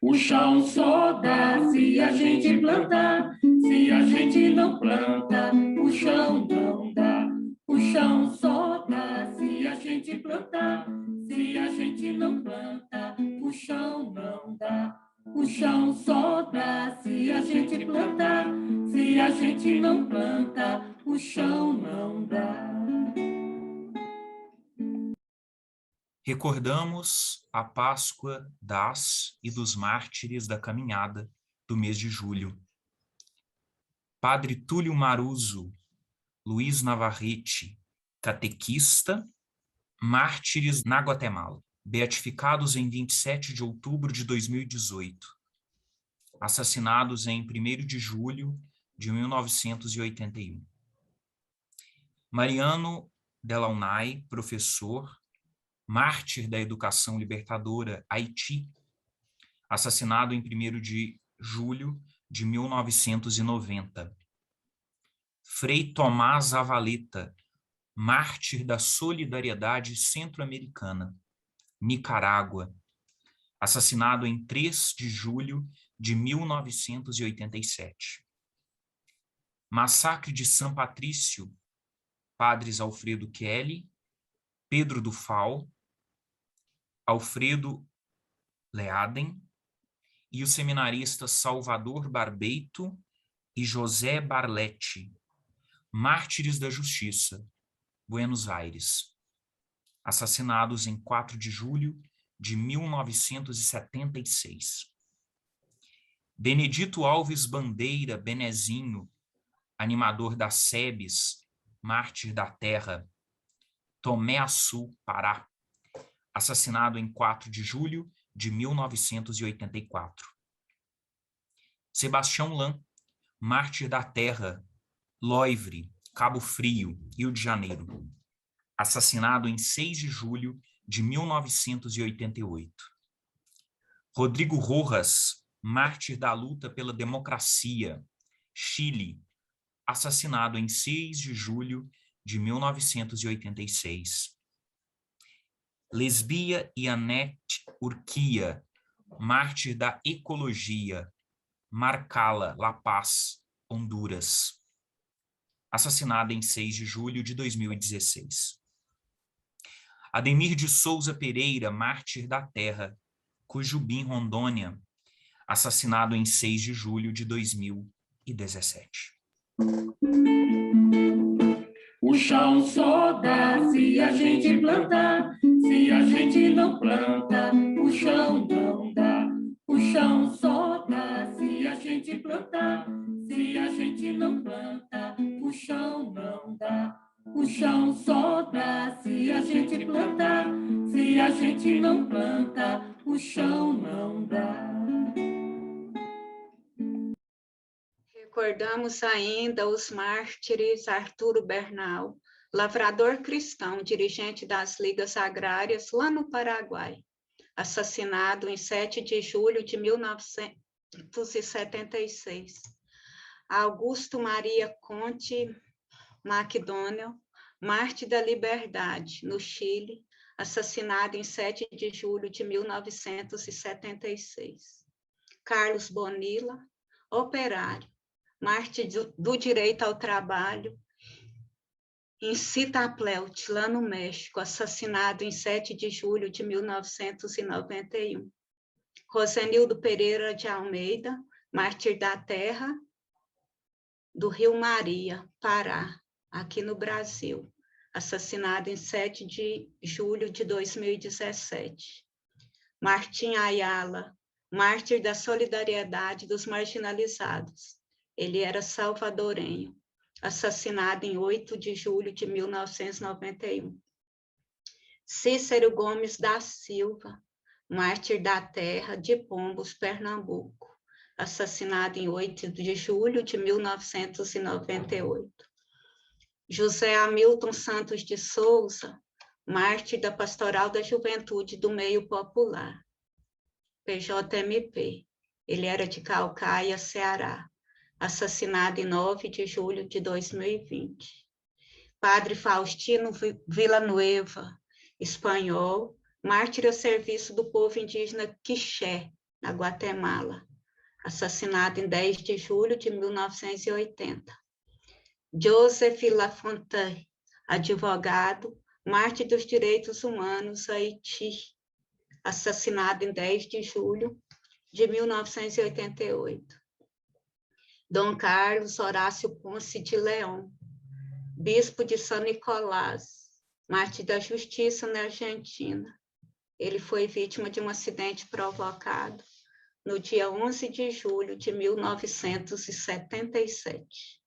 O chão só dá se a gente plantar. Se a gente não planta, o chão não dá. O chão só dá se a gente plantar. Se a gente não planta, o chão não dá. O chão só dá se a gente plantar. Se a gente não planta, o chão não dá. Recordamos a Páscoa das e dos mártires da caminhada do mês de julho. Padre Túlio Maruso, Luiz Navarrete, catequista, mártires na Guatemala, beatificados em 27 de outubro de 2018, assassinados em 1º de julho de 1981. Mariano Delaunay, professor, mártir da educação libertadora, Haiti, assassinado em 1º de julho de 1990. Frei Tomás Zavaleta, mártir da solidariedade centro-americana, Nicarágua, assassinado em 3 de julho de 1987. Massacre de São Patrício, padres Alfredo Kelly, Pedro Dufal, Alfredo Leaden e os seminaristas Salvador Barbeito e José Barlete, mártires da justiça, Buenos Aires, assassinados em 4 de julho de 1976. Benedito Alves Bandeira Benezinho, animador da SEBS, mártir da terra, Tomé Açu, Pará, assassinado em 4 de julho de 1984. Sebastião Lan, mártir da terra, Loivre, Cabo Frio, Rio de Janeiro, assassinado em 6 de julho de 1988. Rodrigo Rojas, mártir da luta pela democracia, Chile, assassinado em 6 de julho de 1986. Lesbia Yanette Urquia, mártir da ecologia, Marcala, La Paz, Honduras, assassinada em 6 de julho de 2016. Ademir de Souza Pereira, mártir da terra, Cujubim, Rondônia, assassinado em 6 de julho de 2017. O chão só dá se a gente plantar. Se a gente não planta, o chão não dá. O chão só dá se a gente plantar. Se a gente não planta, o chão não dá. O chão só dá se a gente plantar. Se a gente não planta, o chão não dá. Recordamos ainda os mártires Arturo Bernal, lavrador cristão, dirigente das Ligas Agrárias lá no Paraguai, assassinado em 7 de julho de 1976. Augusto Maria Conte MacDonald, mártir da liberdade, no Chile, assassinado em 7 de julho de 1976. Carlos Bonilla, operário, mártir do direito ao trabalho, em Citapleuch, lá no México, assassinado em 7 de julho de 1991. Rosenildo Pereira de Almeida, mártir da terra, do Rio Maria, Pará, aqui no Brasil, assassinado em 7 de julho de 2017. Martim Ayala, mártir da solidariedade dos marginalizados. Ele era salvadorenho, assassinado em 8 de julho de 1991. Cícero Gomes da Silva, mártir da terra de Pombos, Pernambuco, assassinado em 8 de julho de 1998. José Hamilton Santos de Souza, mártir da Pastoral da Juventude do Meio Popular, PJMP. Ele era de Calcaia, Ceará, assassinado em 9 de julho de 2020. Padre Faustino Villanueva, espanhol, mártir a serviço do povo indígena Quiché, na Guatemala, assassinado em 10 de julho de 1980. Joseph Lafontaine, advogado, mártir dos direitos humanos, Haiti, assassinado em 10 de julho de 1988. Dom Carlos Horácio Ponce de León, bispo de São Nicolás, mártir da justiça na Argentina. Ele foi vítima de um acidente provocado no dia 11 de julho de 1977.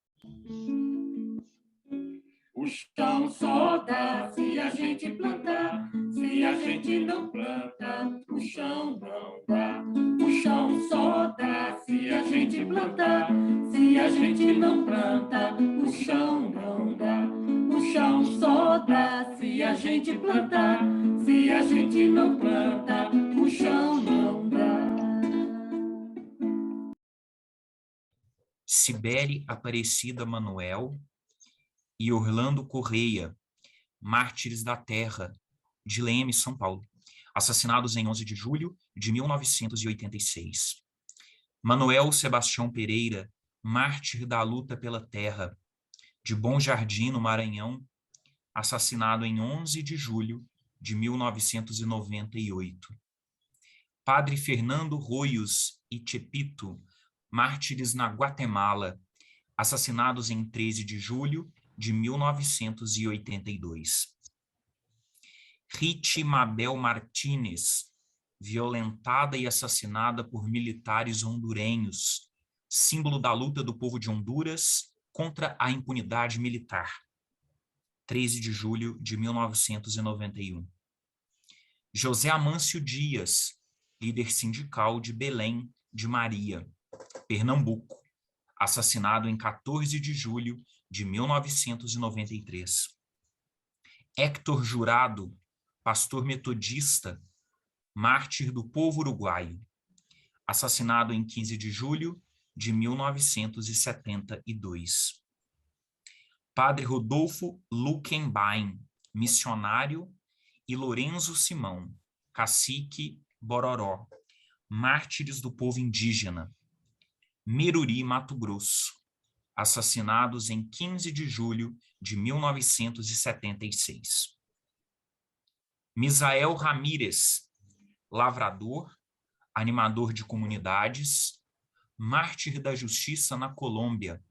O chão só dá se a gente plantar, se a gente não planta, o chão não dá. O chão só dá se a gente plantar, se a gente não planta, o chão não dá. O chão só dá se a gente plantar, se a gente não planta, o chão não dá. Cibele Aparecida Manuel e Orlando Correia, mártires da terra, de Leme, São Paulo, assassinados em 11 de julho de 1986. Manuel Sebastião Pereira, mártir da luta pela terra, de Bom Jardim, no Maranhão, assassinado em 11 de julho de 1998. Padre Fernando Roios e Chepito, mártires na Guatemala, assassinados em 13 de julho de 1982. Rite Mabel Martínez, violentada e assassinada por militares hondurenhos, símbolo da luta do povo de Honduras contra a impunidade militar. 13 de julho de 1991. José Amâncio Dias, líder sindical de Belém de Maria, Pernambuco, assassinado em 14 de julho de 1993. Héctor Jurado, pastor metodista, mártir do povo uruguaio, assassinado em 15 de julho de 1972. Padre Rodolfo Luckenbein, missionário, e Lorenzo Simão, cacique Bororó, mártires do povo indígena, Meruri, Mato Grosso, assassinados em 15 de julho de 1976. Misael Ramírez, lavrador, animador de comunidades, mártir da justiça na Colômbia,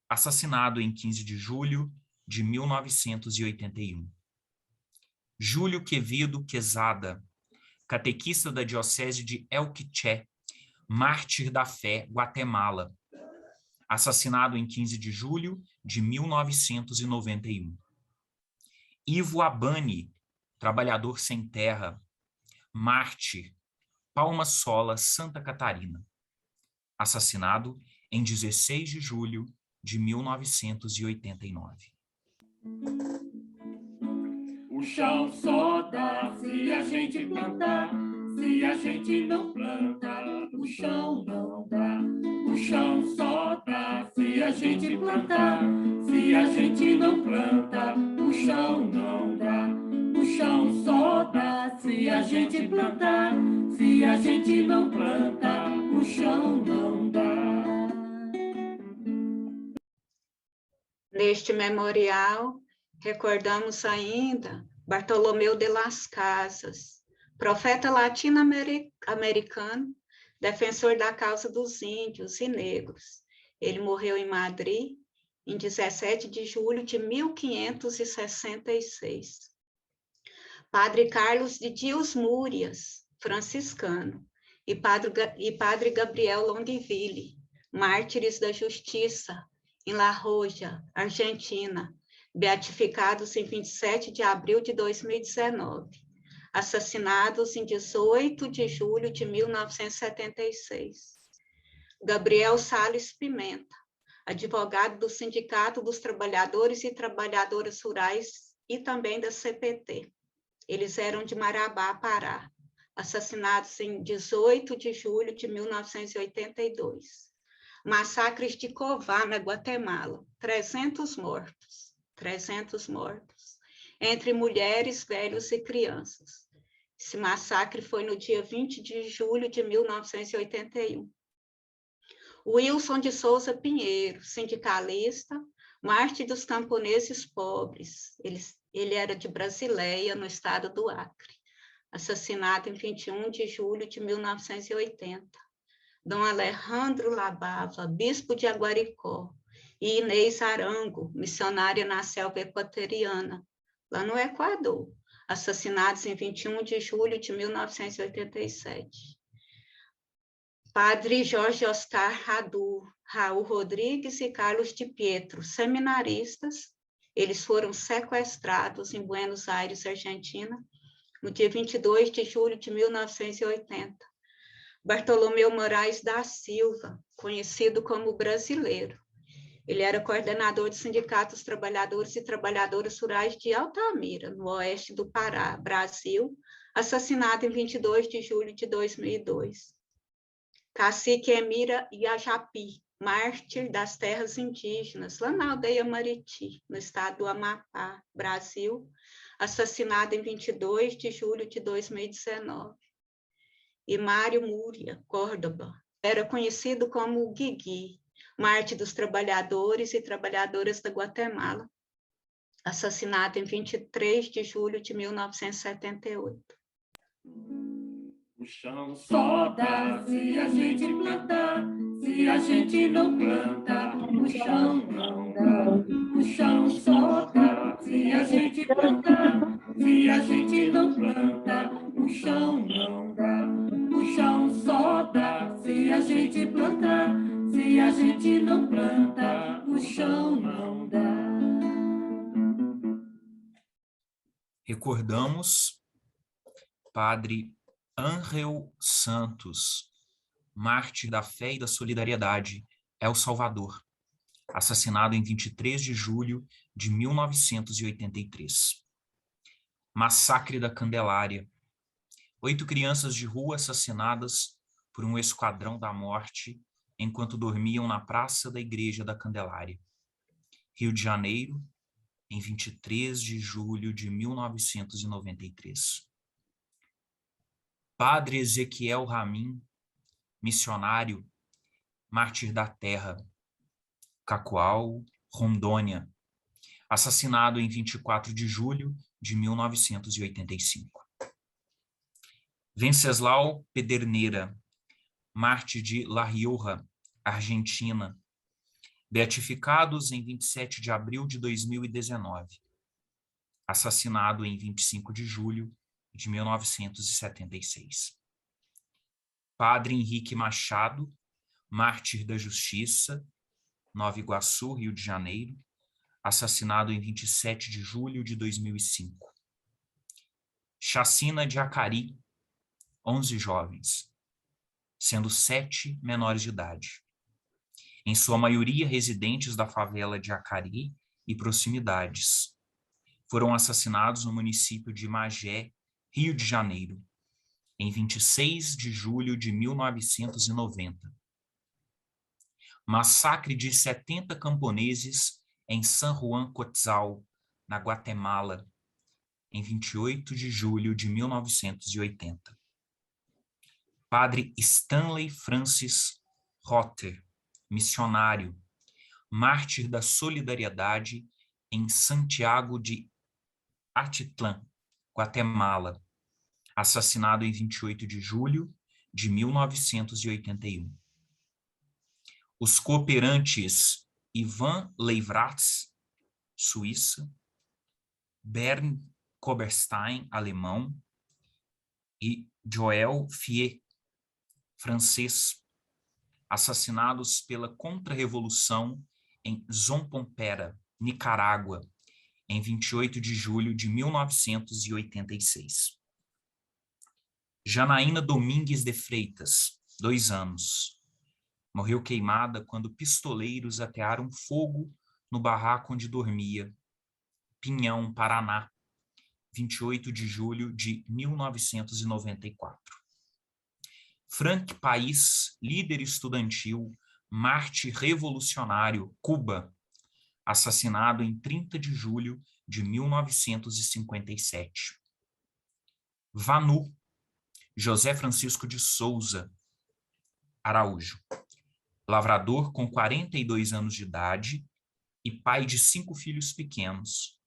assassinado em 15 de julho de 1981. Júlio Quevedo Quezada, catequista da Diocese de El Quiché, mártir da fé, Guatemala, assassinado em 15 de julho de 1991. Ivo Abani, trabalhador sem terra, mártir, Palma Sola, Santa Catarina, assassinado em 16 de julho de 1989. O chão só dá se a gente plantar, se a gente não planta, o chão não dá. O chão só dá se a gente plantar, se a gente não planta, o chão não dá. O chão só dá se a gente plantar, se a gente não planta, o chão não dá. Neste memorial, recordamos ainda Bartolomeu de las Casas, profeta latino-americano, defensor da causa dos índios e negros. Ele morreu em Madrid em 17 de julho de 1566. Padre Carlos de Dias Múrias, franciscano, e Padre Gabriel Longeville, mártires da justiça, em La Roja, Argentina, beatificados em 27 de abril de 2019, assassinados em 18 de julho de 1976. Gabriel Salles Pimenta, advogado do Sindicato dos Trabalhadores e Trabalhadoras Rurais e também da CPT. Eles eram de Marabá, Pará, assassinados em 18 de julho de 1982. Massacres de Cová, na Guatemala, 300 mortos, entre mulheres, velhos e crianças. Esse massacre foi no dia 20 de julho de 1981. Wilson de Souza Pinheiro, sindicalista, mártir dos camponeses pobres. Ele era de Brasileia, no estado do Acre, assassinado em 21 de julho de 1980. Dom Alejandro Labava, bispo de Aguaricó, e Inês Arango, missionária na selva equatoriana, lá no Equador, assassinados em 21 de julho de 1987. Padre Jorge Oscar Raul Rodrigues e Carlos de Pietro, seminaristas, eles foram sequestrados em Buenos Aires, Argentina, no dia 22 de julho de 1980. Bartolomeu Moraes da Silva, conhecido como Brasileiro. Ele era coordenador do Sindicato dos Trabalhadores e Trabalhadoras Rurais de Altamira, no oeste do Pará, Brasil, assassinado em 22 de julho de 2002. Cacique Emira Iajapi, mártir das terras indígenas, lá na aldeia Mariti, no estado do Amapá, Brasil, assassinado em 22 de julho de 2019. E Mário Múria, Córdoba, era conhecido como Guigui, mártir dos trabalhadores e trabalhadoras da Guatemala, assassinado em 23 de julho de 1978. O chão só dá se a gente plantar, se a gente não planta, o chão não dá. O chão só dá se a gente plantar, se a gente não planta, o chão não dá. O chão só dá se a gente plantar, se a gente não planta, o chão não dá. Recordamos Padre Ángel Santos, mártir da fé e da solidariedade, El Salvador, assassinado em 23 de julho de 1983. Massacre da Candelária. 8 crianças de rua assassinadas por um esquadrão da morte enquanto dormiam na praça da Igreja da Candelária. Rio de Janeiro, em 23 de julho de 1993. Padre Ezequiel Ramin, missionário, mártir da terra, Cacoal, Rondônia, assassinado em 24 de julho de 1985. Venceslau Pedernera, mártir de La Rioja, Argentina, beatificados em 27 de abril de 2019, assassinado em 25 de julho de 1976. Padre Henrique Machado, mártir da Justiça, Nova Iguaçu, Rio de Janeiro, assassinado em 27 de julho de 2005. Chacina de Acari, 11 jovens, sendo 7 menores de idade, em sua maioria residentes da favela de Acari e proximidades. Foram assassinados no município de Magé, Rio de Janeiro, em 26 de julho de 1990. Massacre de 70 camponeses em San Juan Cotzal, na Guatemala, em 28 de julho de 1980. Padre Stanley Francis Rotter, missionário, mártir da solidariedade em Santiago de Atitlán, Guatemala, assassinado em 28 de julho de 1981. Os cooperantes Ivan Leivratz, Suíça, Bernd Koberstein, alemão, e Joël Fier, francês, assassinados pela contra-revolução em Zompompera, Nicarágua, em 28 de julho de 1986. Janaína Domingues de Freitas, 2 anos, morreu queimada quando pistoleiros atearam fogo no barraco onde dormia, Pinhão, Paraná, 28 de julho de 1994. Frank País, líder estudantil, mártir revolucionário, Cuba, assassinado em 30 de julho de 1957. Vanu José Francisco de Souza Araújo, lavrador com 42 anos de idade e pai de 5 filhos pequenos,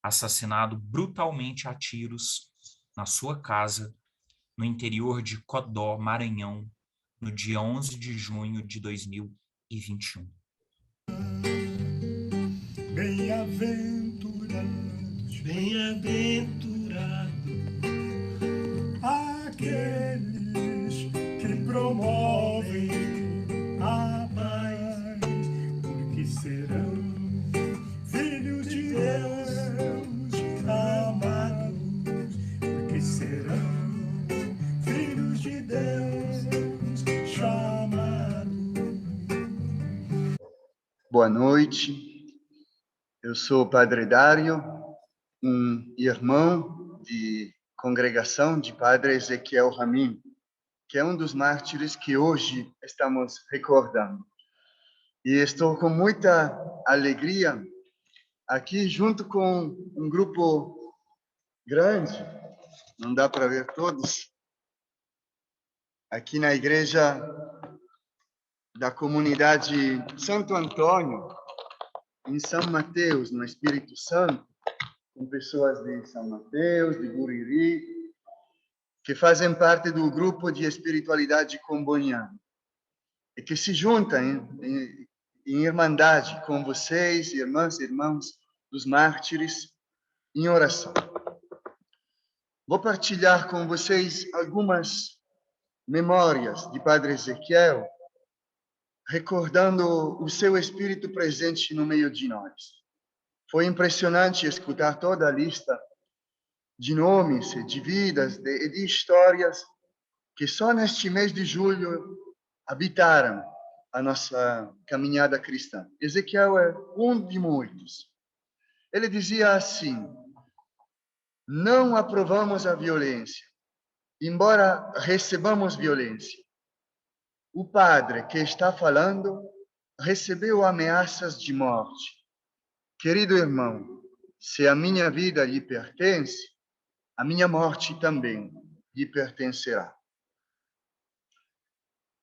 assassinado brutalmente a tiros na sua casa, no interior de Codó, Maranhão, no dia 11 de junho de 2021. Bem-aventurados, bem-aventurados, aqueles que promovem a paz, porque serão filhos de Deus amados, porque serão filhos de Deus chamados. Boa noite. Eu sou o Padre Dário, um irmão de congregação de Padre Ezequiel Ramin, que é um dos mártires que hoje estamos recordando. E estou com muita alegria aqui junto com um grupo grande, não dá para ver todos, aqui na igreja da comunidade Santo Antônio, em São Mateus, no Espírito Santo, com pessoas de São Mateus, de Guriri, que fazem parte do grupo de espiritualidade comboniana e que se juntam em irmandade com vocês, irmãs e irmãos dos mártires, em oração. Vou partilhar com vocês algumas memórias de Padre Ezequiel, recordando o seu espírito presente no meio de nós. Foi impressionante escutar toda a lista de nomes, de vidas, de histórias que só neste mês de julho habitaram a nossa caminhada cristã. Ezequiel é um de muitos. Ele dizia assim: não aprovamos a violência, embora recebamos violência. O padre que está falando recebeu ameaças de morte. Querido irmão, se a minha vida lhe pertence, a minha morte também lhe pertencerá.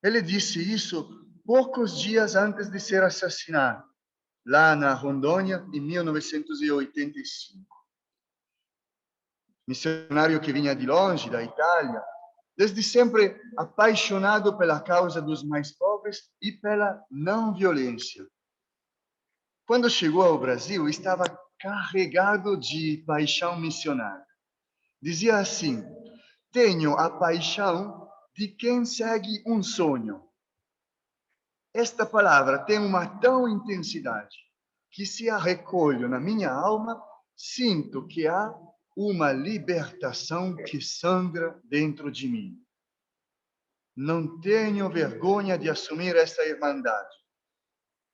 Ele disse isso poucos dias antes de ser assassinado, lá na Rondônia, em 1985. Missionário que vinha de longe, da Itália, desde sempre apaixonado pela causa dos mais pobres e pela não violência. Quando chegou ao Brasil, estava carregado de paixão missionária. Dizia assim: tenho a paixão de quem segue um sonho. Esta palavra tem uma tal intensidade que, se a recolho na minha alma, sinto que há uma libertação que sangra dentro de mim. Não tenho vergonha de assumir esta irmandade.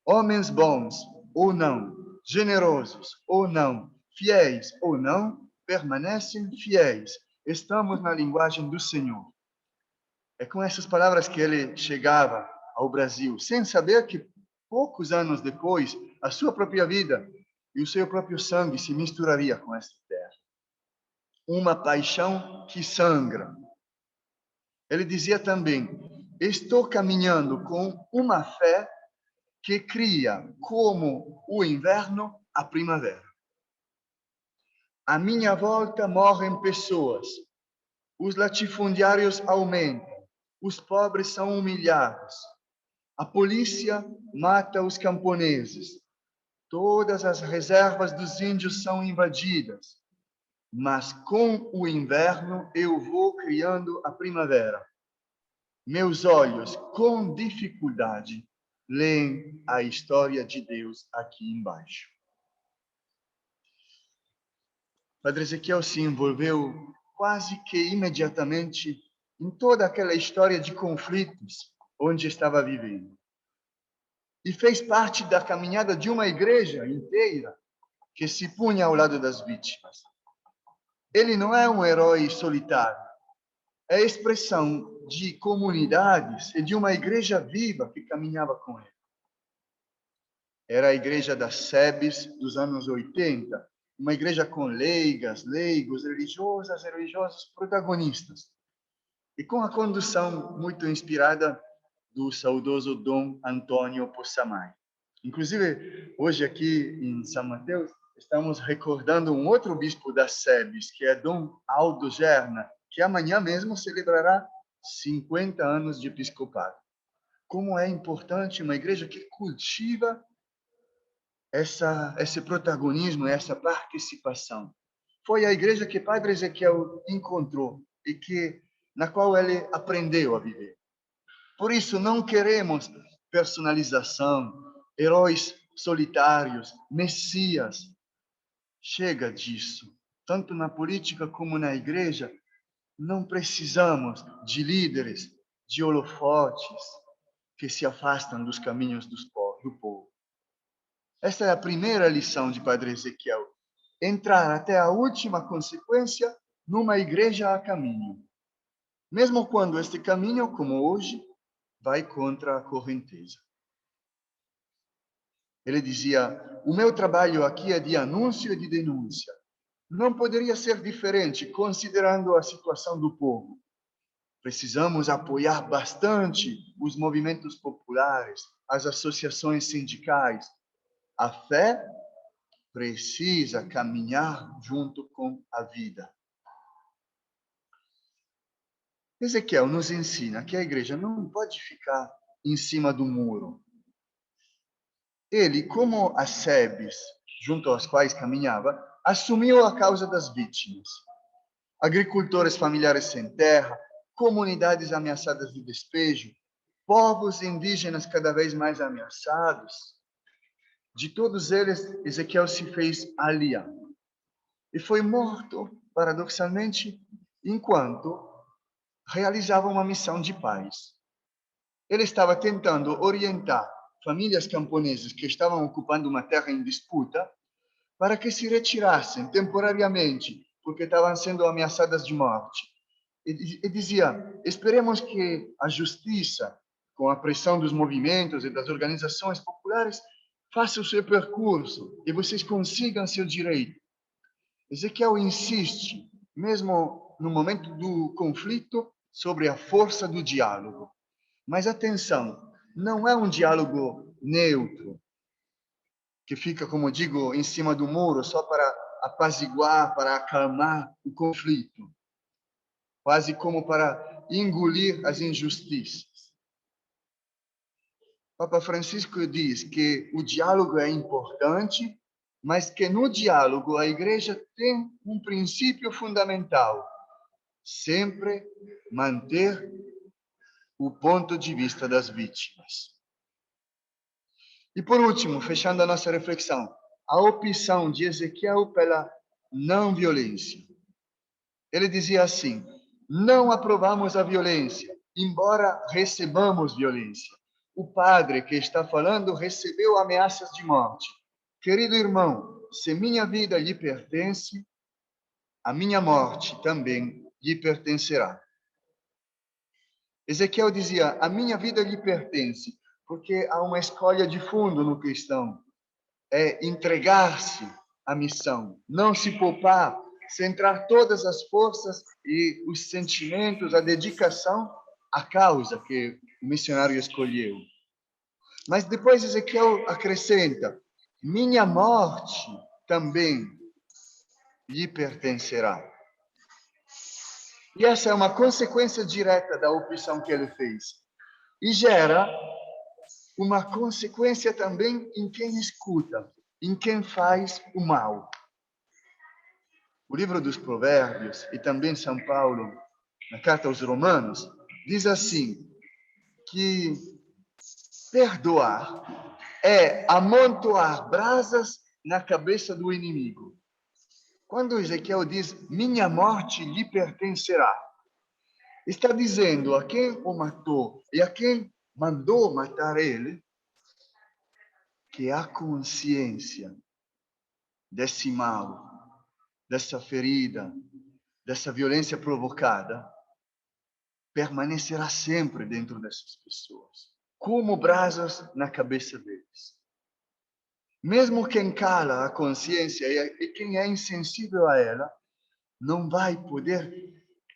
Homens bons ou não, generosos ou não, fiéis ou não, permanecem fiéis. Estamos na linguagem do Senhor. É com essas palavras que ele chegava ao Brasil, sem saber que poucos anos depois a sua própria vida e o seu próprio sangue se misturaria com esta terra. Uma paixão que sangra. Ele dizia também: estou caminhando com uma fé que cria, como o inverno, a primavera. À minha volta morrem pessoas. Os latifundiários aumentam. Os pobres são humilhados. A polícia mata os camponeses. Todas as reservas dos índios são invadidas. Mas com o inverno eu vou criando a primavera. Meus olhos, com dificuldade, leem a história de Deus aqui embaixo. Padre Ezequiel se envolveu quase que imediatamente em toda aquela história de conflitos onde estava vivendo. E fez parte da caminhada de uma igreja inteira que se punha ao lado das vítimas. Ele não é um herói solitário. É a expressão de comunidades e de uma igreja viva que caminhava com ele. Era a igreja das SEBs dos anos 80, uma igreja com leigas, leigos, religiosas e religiosos protagonistas, e com a condução muito inspirada do saudoso Dom Antônio Possamay. Inclusive, hoje aqui em São Mateus, estamos recordando um outro bispo da SEBS, que é Dom Aldo Gerna, que amanhã mesmo celebrará 50 anos de episcopado. Como é importante uma igreja que cultiva esse protagonismo, essa participação. Foi a igreja que Padre Ezequiel encontrou e na qual ele aprendeu a viver. Por isso, não queremos personalização, heróis solitários, messias. Chega disso. Tanto na política como na igreja, não precisamos de líderes, de holofotes que se afastam dos caminhos do povo. Esta é a primeira lição de Padre Ezequiel. Entrar até a última consequência numa igreja a caminho. Mesmo quando este caminho, como hoje, vai contra a correnteza. Ele dizia: o meu trabalho aqui é de anúncio e de denúncia. Não poderia ser diferente, considerando a situação do povo. Precisamos apoiar bastante os movimentos populares, as associações sindicais. A fé precisa caminhar junto com a vida. Ezequiel nos ensina que a igreja não pode ficar em cima do muro. Ele, como as SEBs, junto às quais caminhava, assumiu a causa das vítimas. Agricultores familiares sem terra, comunidades ameaçadas de despejo, povos indígenas cada vez mais ameaçados. De todos eles, Ezequiel se fez aliado. E foi morto, paradoxalmente, enquanto realizava uma missão de paz. Ele estava tentando orientar famílias camponesas que estavam ocupando uma terra em disputa para que se retirassem temporariamente, porque estavam sendo ameaçadas de morte. E dizia: esperemos que a justiça, com a pressão dos movimentos e das organizações populares, faça o seu percurso e vocês consigam seu direito. Ezequiel insiste, mesmo no momento do conflito, sobre a força do diálogo. Mas atenção, não é um diálogo neutro, que fica, como digo, em cima do muro, só para apaziguar, para acalmar o conflito, quase como para engolir as injustiças. Papa Francisco diz que o diálogo é importante, mas que no diálogo a igreja tem um princípio fundamental: sempre manter o ponto de vista das vítimas. E por último, fechando a nossa reflexão, a opção de Ezequiel pela não violência. Ele dizia assim: não aprovamos a violência, embora recebamos violência. O padre que está falando recebeu ameaças de morte. Querido irmão, se minha vida lhe pertence, a minha morte também lhe pertencerá. Ezequiel dizia: a minha vida lhe pertence, porque há uma escolha de fundo no cristão. É entregar-se à missão, não se poupar, centrar todas as forças e os sentimentos, a dedicação à causa que o missionário escolheu. Mas depois Ezequiel acrescenta: minha morte também lhe pertencerá. E essa é uma consequência direta da opção que ele fez. E gera uma consequência também em quem escuta, em quem faz o mal. O livro dos Provérbios, e também São Paulo, na carta aos Romanos, diz assim, que perdoar é amontoar brasas na cabeça do inimigo. Quando Ezequiel diz: minha morte lhe pertencerá, está dizendo a quem o matou e a quem mandou matar ele, que a consciência desse mal, dessa ferida, dessa violência provocada, permanecerá sempre dentro dessas pessoas, como brasas na cabeça deles. Mesmo quem cala a consciência e quem é insensível a ela, não vai poder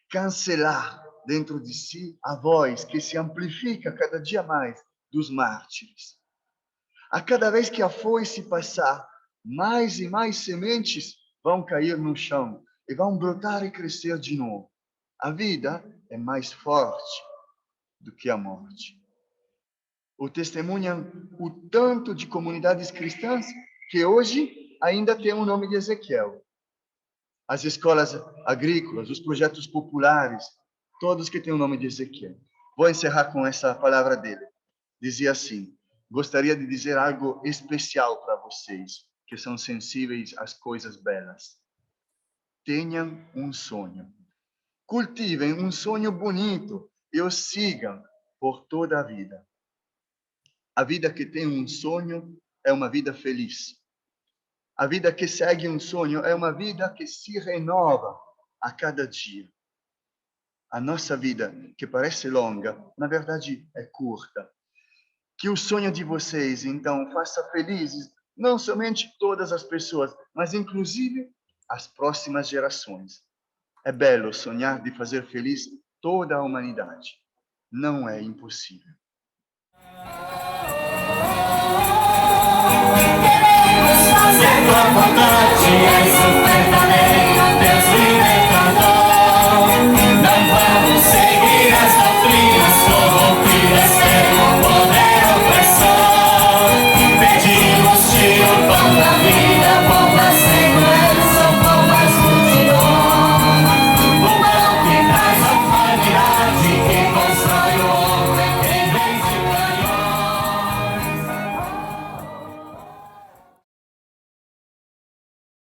cancelar dentro de si a voz que se amplifica cada dia mais dos mártires. A cada vez que a foice passar, mais e mais sementes vão cair no chão e vão brotar e crescer de novo. A vida é mais forte do que a morte. O testemunham o tanto de comunidades cristãs que hoje ainda tem o nome de Ezequiel. As escolas agrícolas, os projetos populares, todos que têm o nome de Ezequiel. Vou encerrar com essa palavra dele. Dizia assim: gostaria de dizer algo especial para vocês, que são sensíveis às coisas belas. Tenham um sonho. Cultivem um sonho bonito e o sigam por toda a vida. A vida que tem um sonho é uma vida feliz. A vida que segue um sonho é uma vida que se renova a cada dia. A nossa vida, que parece longa, na verdade é curta. Que o sonho de vocês, então, faça felizes não somente todas as pessoas, mas inclusive as próximas gerações. É belo sonhar de fazer feliz toda a humanidade. Não é impossível. Fazer tua vontade, és o verdadeiro.